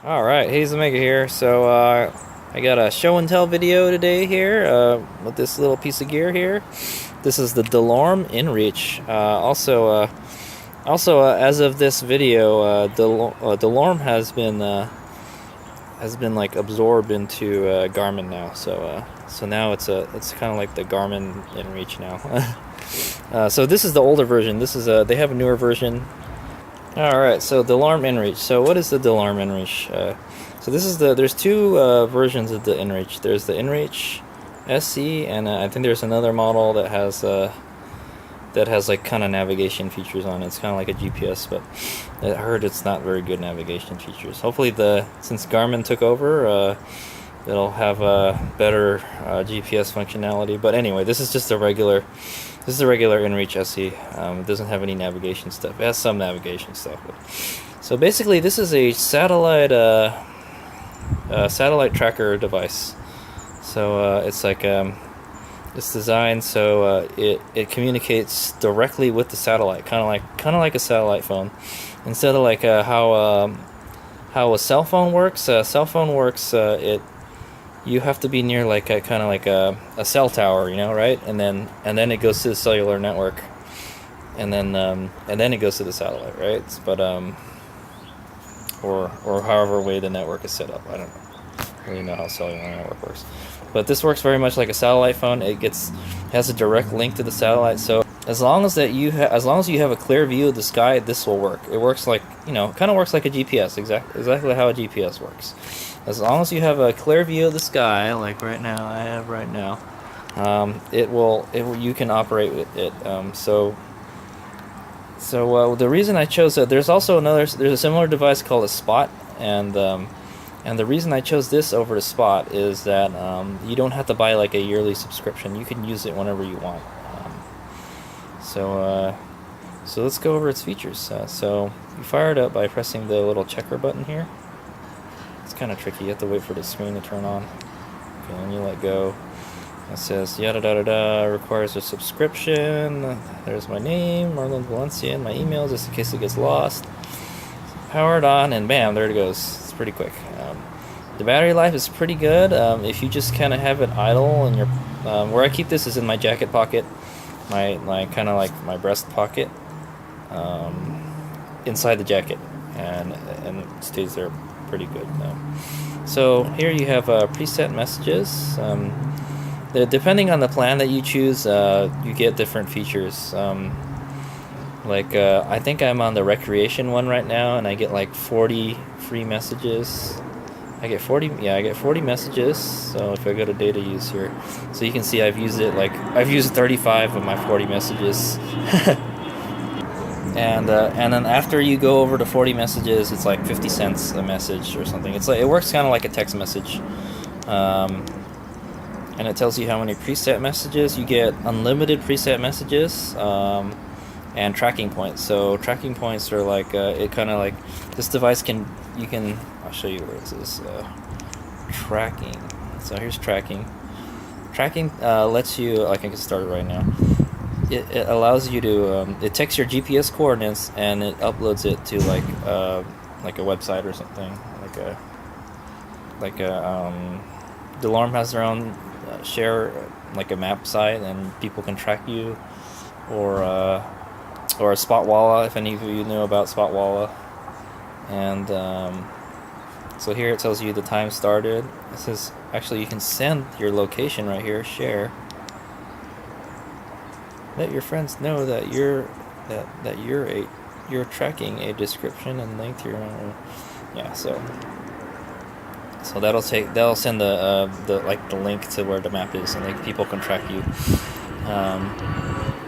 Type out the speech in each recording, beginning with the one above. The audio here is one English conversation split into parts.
Alright, HadesOmega here. So I got a show and tell video today here with this little piece of gear here. This is the Delorme inReach. Also, as of this video, Delorme has been like absorbed into Garmin now. So now it's kind of like the Garmin inReach now. So this is the older version. They have a newer version. Alright, so Delorme inReach. So what is the Delorme inReach? So there's two versions of the inReach. There's the inReach SE, and I think there's another model that has like kind of navigation features on it. It's kind of like a GPS, but I heard it's not very good navigation features. Hopefully since Garmin took over, it'll have better GPS functionality. But anyway, this is just a regular. This is the regular inReach SE. It doesn't have any navigation stuff. It has some navigation stuff. So basically, this is a satellite tracker device. So it's like it's designed so it communicates directly with the satellite, kind of like a satellite phone, instead of like how a cell phone works. You have to be near like a kind of like a cell tower, you know, right? And then it goes to the cellular network, and then it goes to the satellite, right? But or however way the network is set up. I don't really know how cellular network works, but this works very much like a satellite phone. It has a direct link to the satellite. So as long as you have a clear view of the sky, this will work. It works like, you know, kind of works like a GPS, exactly how a GPS works. As long as you have a clear view of the sky, like I have right now, you can operate with it. So the reason I chose it, there's a similar device called a Spot, and the reason I chose this over the Spot is that you don't have to buy like a yearly subscription. You can use it whenever you want. So let's go over its features. So you fire it up by pressing the little checker button here. It's kind of tricky. You have to wait for the screen to turn on. Okay, and you let go. It says yada da da da, requires a subscription. There's my name, Marlon Valencia, and my email, just in case it gets lost. Power it on, and bam, there it goes. It's pretty quick. The battery life is pretty good. If you just kind of have it idle, and where I keep this is in my jacket pocket, my kind of like my breast pocket, inside the jacket, and it stays there pretty good. So here you have preset messages. Depending on the plan that you choose, you get different features. I think I'm on the recreation one right now, and I get like 40 free messages. I get 40 messages. So if I go to data use here, so you can see I've used 35 of my 40 messages. And then after you go over to 40 messages, it's like 50 cents a message or something. It works kind of like a text message, and it tells you how many preset messages you get. Unlimited preset messages, and tracking points. So tracking points are like this device I'll show you where it says tracking. So here's tracking. Tracking lets you, I can get started right now. It allows you to it takes your GPS coordinates and it uploads it to like a website or something, Delorme has their own share, like a map site, and people can track you, or a Spotwalla, if any of you know about Spotwalla. And so here it tells you the time started. It says actually you can send your location right here, share. Let your friends know that you're tracking a description and link to your own. Yeah, so that'll send the link to where the map is, and like people can track you.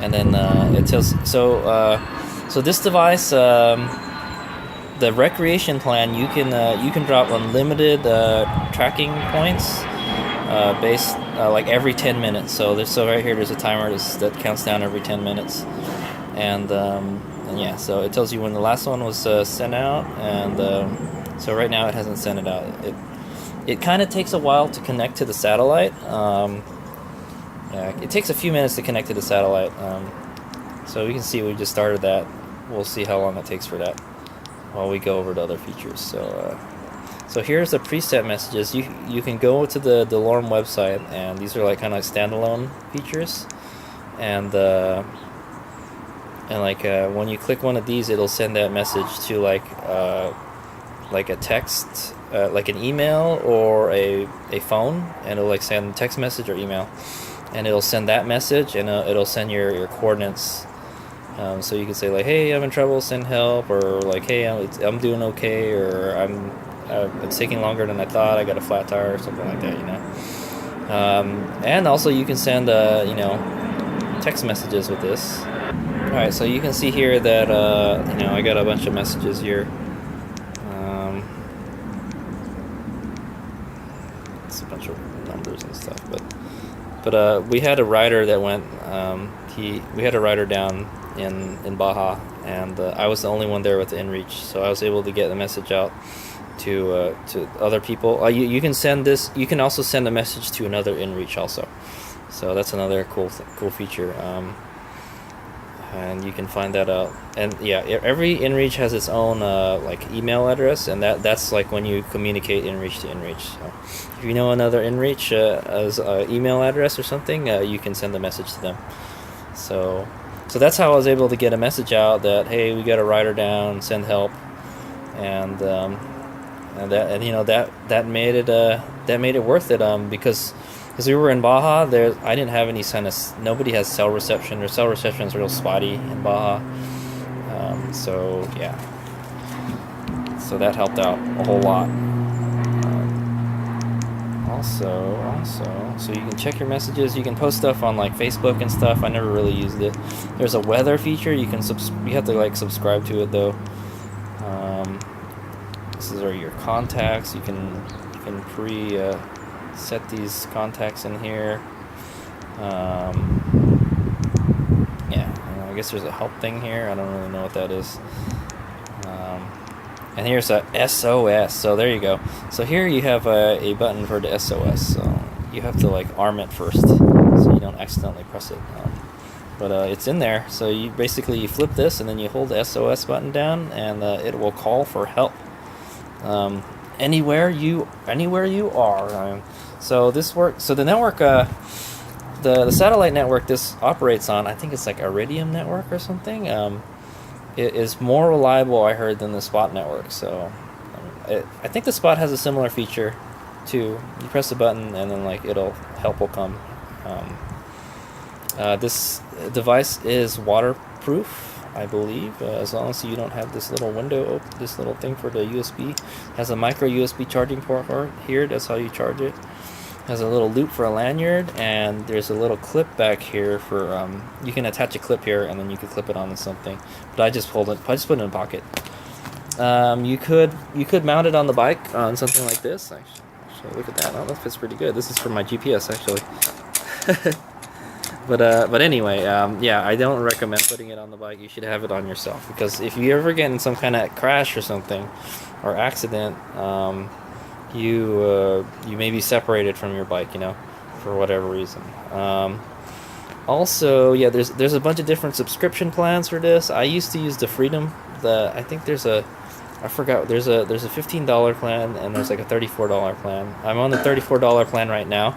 And then it tells so this device, the recreation plan, you can drop unlimited tracking points based like every 10 minutes. So right here there's a timer that counts down every 10 minutes, and yeah, so it tells you when the last one was sent out, and so right now it hasn't sent it out. It kind of takes a while to connect to the satellite. Yeah, it takes a few minutes to connect to the satellite. So you can see we just started that. We'll see how long it takes for that while we go over to other features. So So here's the preset messages. You can go to the Delorme website, and these are like kind of like standalone features, and when you click one of these, it'll send that message to like a text, like an email or a phone, and it'll like send text message or email, and it'll send that message, and it'll send your coordinates. So you can say like, hey, I'm in trouble, send help, or like, hey, I'm doing okay, or it's taking longer than I thought, I got a flat tire, or something like that, you know. And also you can send text messages with this. Alright, so you can see here that I got a bunch of messages here. It's a bunch of numbers and stuff, but we had a rider that went. We had a rider down in Baja, and I was the only one there with the inReach, so I was able to get the message out to other people. You can send this. You can also send a message to another inReach also. So that's another cool feature. And you can find that out. And yeah, every inReach has its own like email address, and that's like when you communicate inReach to inReach. So if you know another inReach as an email address or something, you can send a message to them. So that's how I was able to get a message out that, hey, we got a rider down, send help, and that made it worth it, because we were in Baja. I didn't have any nobody has cell reception. Their cell reception is real spotty in Baja. So yeah, so that helped out a whole lot. Also, so you can check your messages. You can post stuff on like Facebook and stuff. I never really used it. There's a weather feature. You have to like subscribe to it though. These are your contacts. You can set these contacts in here. I guess there's a help thing here. I don't really know what that is. And here's a SOS. So there you go. So here you have a button for the SOS. So you have to like arm it first, so you don't accidentally press it. But it's in there. So you flip this, and then you hold the SOS button down, and it will call for help. Anywhere you are. So this works. So the network, the satellite network this operates on, I think it's like Iridium network or something. It is more reliable, I heard, than the Spot network. So I think the Spot has a similar feature too. You press the button, and then like help will come. This device is waterproof, I believe, as long as you don't have this little window, this little thing for the USB. It has a micro USB charging port here. That's how you charge it. Has a little loop for a lanyard, and there's a little clip back here for you can attach a clip here, and then you can clip it onto something. But I just put it in a pocket. You could mount it on the bike on something like this. Actually, look at that. Oh, that fits pretty good. This is for my GPS actually. But anyway, yeah, I don't recommend putting it on the bike. You should have it on yourself, because if you ever get in some kind of crash or something, or accident, you may be separated from your bike, for whatever reason. Also, yeah, there's a bunch of different subscription plans for this. I used to use the Freedom. I think there's a $15 plan, and there's like a $34 plan. I'm on the $34 plan right now.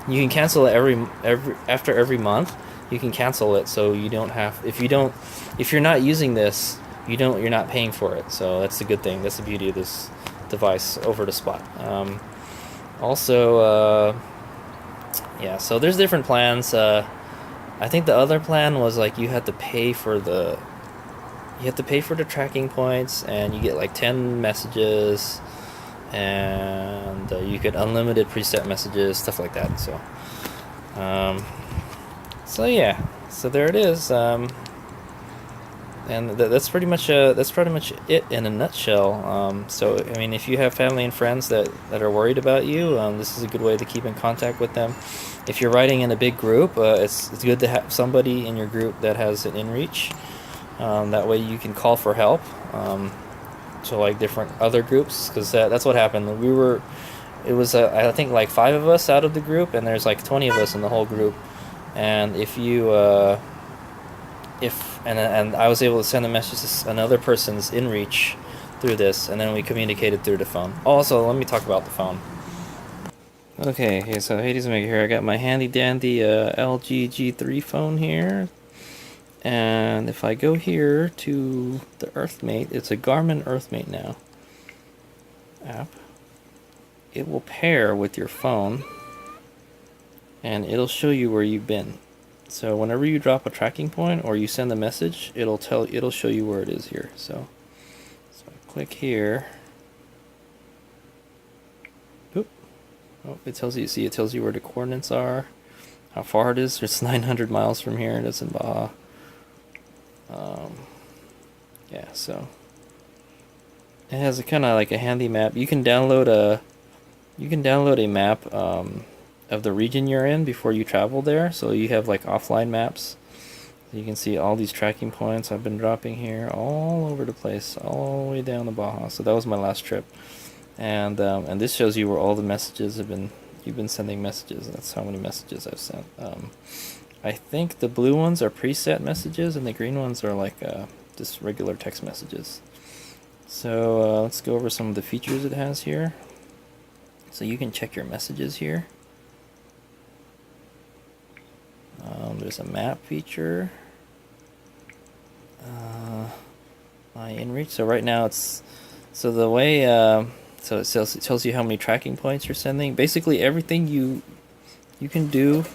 You can cancel it after every month. You can cancel it, so you don't have, if you're not using this, you're not paying for it. So that's the good thing. That's the beauty of this device over the Spot. Yeah, so there's different plans. I think the other plan was like you had to pay for the tracking points, and you get like 10 messages, and you get unlimited preset messages, stuff like that. So yeah, so there it is. And that's pretty much it in a nutshell. So I mean, if you have family and friends that are worried about you, this is a good way to keep in contact with them. If you're riding in a big group, it's good to have somebody in your group that has an inReach. That way you can call for help to like different other groups, because that's what happened. It was I think like 5 of us out of the group, and there's like 20 of us in the whole group. And if I was able to send a message to another person's inReach through this, and then we communicated through the phone. Also, let me talk about the phone. Okay, so HadesOmega here. I got my handy dandy LG G3 phone here. And if I go here to the Earthmate, it's a Garmin Earthmate now app. It will pair with your phone, and it'll show you where you've been. So whenever you drop a tracking point or you send a message, it'll show you where it is here. So I click here. Oop. Oh, it tells you. See, it tells you where the coordinates are, how far it is. It's 900 miles from here, and it's in Baja. Yeah, so it has a kind of like a handy map. You can download a map of the region you're in before you travel there. So you have like offline maps. You can see all these tracking points I've been dropping here all over the place, all the way down to Baja. So that was my last trip, and this shows you where all the messages have been. You've been sending messages. That's how many messages I've sent. I think the blue ones are preset messages, and the green ones are like just regular text messages. So let's go over some of the features it has here. So you can check your messages here. There's a map feature. My inReach. So right now it's the way. So it tells you how many tracking points you're sending. Basically everything you can do.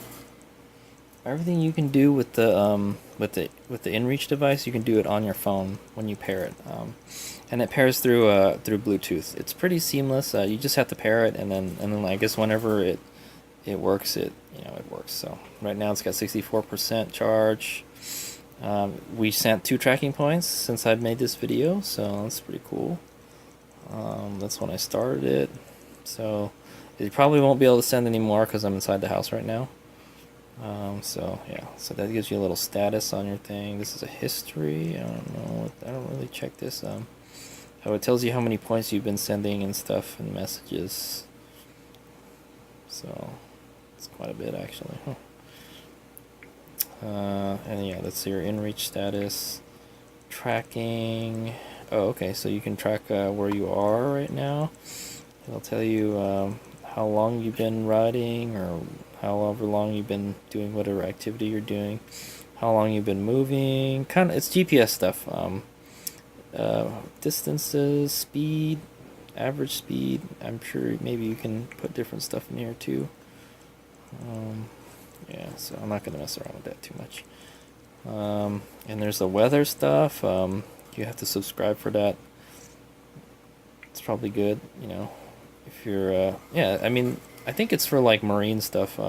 Everything you can do with the inReach device, you can do it on your phone when you pair it, and it pairs through Bluetooth. It's pretty seamless. You just have to pair it, and then I guess whenever it works, it works. So right now it's got 64% charge. We sent 2 tracking points since I've made this video, so that's pretty cool. That's when I started it. So you probably won't be able to send any more because I'm inside the house right now. So yeah, so that gives you a little status on your thing. This is a history. I don't know. I don't really check this. How it tells you how many points you've been sending and stuff and messages. So it's quite a bit actually. And yeah, that's your inReach status, tracking. Oh, okay. So you can track where you are right now. It'll tell you how long you've been riding, or however long you've been doing whatever activity you're doing, how long you've been moving. It's GPS stuff. Distances, speed, average speed. I'm sure maybe you can put different stuff in here too. Yeah, so I'm not gonna mess around with that too much. And there's the weather stuff. You have to subscribe for that. It's probably good, if you're yeah, I mean, I think it's for like marine stuff.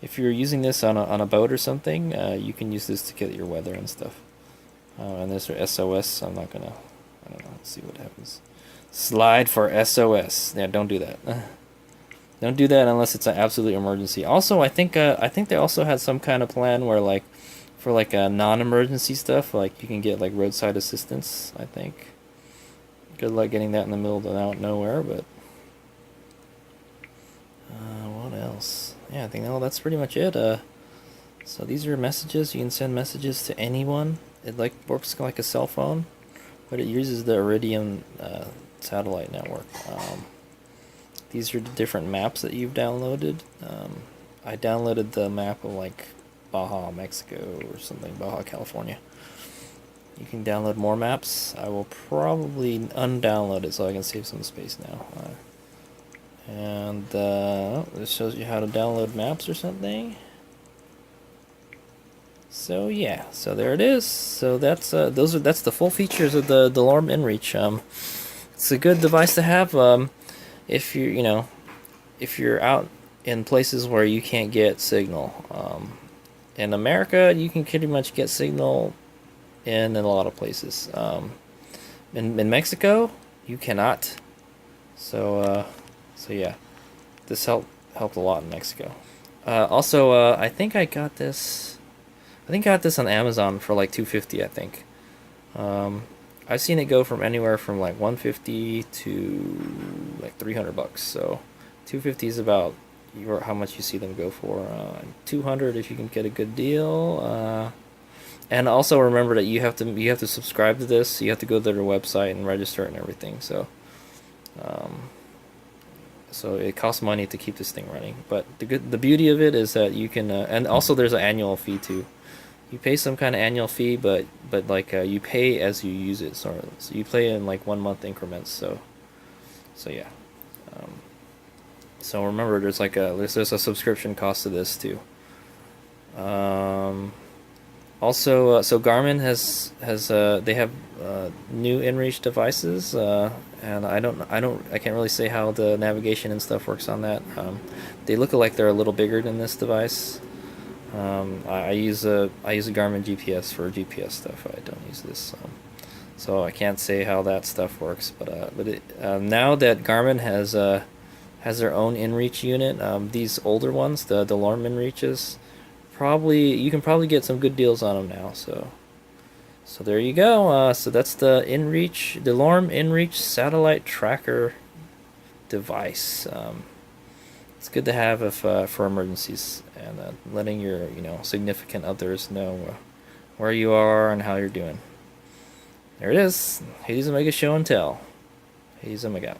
If you're using this on a boat or something, you can use this to get your weather and stuff. And there's your SOS. I don't know. Let's see what happens. Slide for SOS. Yeah, don't do that. Don't do that unless it's an absolute emergency. Also, I think they also had some kind of plan where like for like non-emergency stuff, like you can get like roadside assistance. I think. Good luck getting that in the middle of nowhere, but. What else? Yeah, I think that's pretty much it. So these are messages. You can send messages to anyone. It works like a cell phone, but it uses the Iridium satellite network. These are the different maps that you've downloaded. I downloaded the map of like Baja, Mexico, or something, Baja, California. You can download more maps. I will probably undownload it so I can save some space now. And this shows you how to download maps or something. So yeah, so there it is. So that's that's the full features of the Delorme inReach. It's a good device to have if if you're out in places where you can't get signal. In America, you can pretty much get signal in a lot of places. In Mexico, you cannot. So yeah, this helped a lot in Mexico. Also, I think I got this on Amazon for like $250. I think. I've seen it go from anywhere from like $150 to like $300. So $250 is about how much you see them go for. $200 if you can get a good deal. And also remember that you have to subscribe to this. You have to go to their website and register and everything. Um, so it costs money to keep this thing running. But the beauty of it is that you can, and also there's an annual fee too. You pay some kind of annual fee, but like you pay as you use it. So you pay in like 1 month increments. So yeah. So remember, there's a subscription cost to this too. Also, so Garmin has they have new inReach devices, and I can't really say how the navigation and stuff works on that. They look like they're a little bigger than this device. I use a Garmin GPS for GPS stuff. I don't use this, so I can't say how that stuff works. But now that Garmin has their own inReach unit, these older ones, the Delorme inReaches, you can probably get some good deals on them now. So there you go. So that's the Delorme inReach satellite tracker device. It's good to have for emergencies and letting your significant others know where you are and how you're doing. There it is. HadesOmega Show and Tell. HadesOmega.